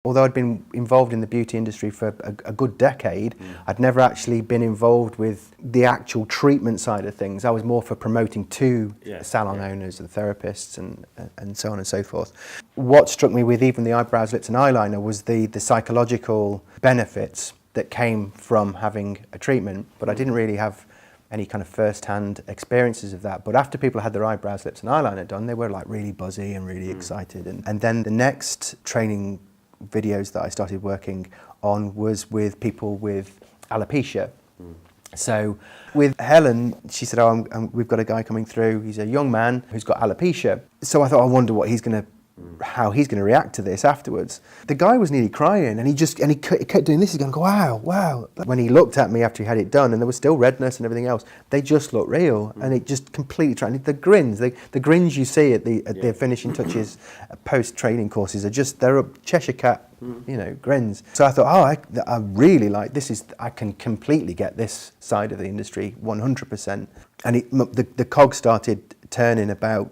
Although I'd been involved in the beauty industry for a good decade, I'd never actually been involved with the actual treatment side of things. I was more for promoting to salon owners, the therapists, and so on and so forth. What struck me with even the eyebrows, lips and eyeliner was the psychological benefits that came from having a treatment, but I didn't really have any kind of first-hand experiences of that. But after people had their eyebrows, lips and eyeliner done, they were like really buzzy and really excited. And then the next training videos that I started working on was with people with alopecia. So with Helen, she said, oh, we've got a guy coming through, he's a young man who's got alopecia. So I thought, I wonder what how he's going to react to this afterwards. The guy was nearly crying, and he kept doing this. He's going, wow. When he looked at me after he had it done, and there was still redness and everything else, they just looked real, and it just completely tried. The grins, the grins you see at the finishing touches post-training courses they're Cheshire Cat, grins. So I thought, I really like this. I can completely get this side of the industry 100%. And the cogs started turning about,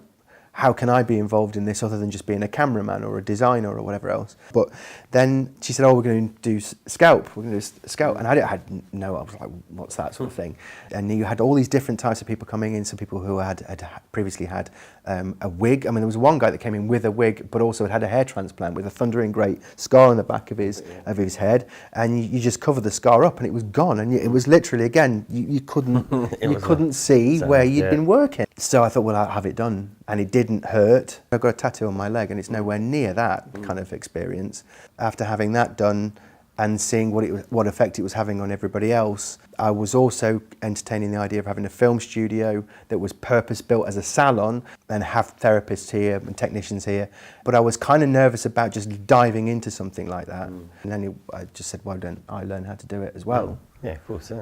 how can I be involved in this other than just being a cameraman or a designer or whatever else? But then she said, we're going to do scalp. We're going to do scalp. And I was like, what's that sort of thing? And you had all these different types of people coming in. Some people who had previously had a wig. I mean, there was one guy that came in with a wig, but also had a hair transplant with a thundering great scar on the back of his head. And you just covered the scar up and it was gone. And it was literally, again, you couldn't see where you'd been working. So I thought, well, I'll have it done. And it didn't hurt. I've got a tattoo on my leg and it's nowhere near that kind of experience. After having that done and seeing what effect it was having on everybody else, I was also entertaining the idea of having a film studio that was purpose-built as a salon and have therapists here and technicians here. But I was kind of nervous about just diving into something like that. And then I just said, why don't I learn how to do it as well? Yeah, of course,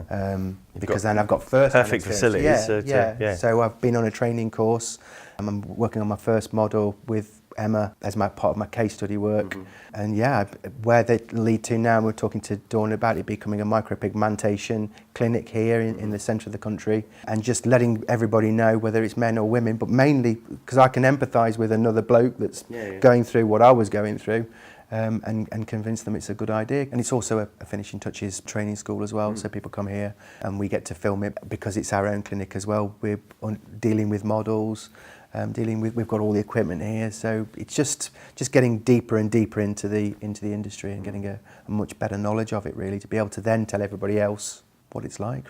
because then I've got first perfect facilities. So I've been on a training course. I'm working on my first model with Emma as part of my case study work. And where they lead to now, we're talking to Dawn about it becoming a micropigmentation clinic here in the centre of the country, and just letting everybody know, whether it's men or women, but mainly because I can empathise with another bloke that's going through what I was going through. And convince them it's a good idea. And it's also a finishing touches training school as well, so people come here and we get to film it because it's our own clinic as well. We're dealing with models, we've got all the equipment here, so it's just getting deeper and deeper into the industry and getting a much better knowledge of it, really, to be able to then tell everybody else what it's like.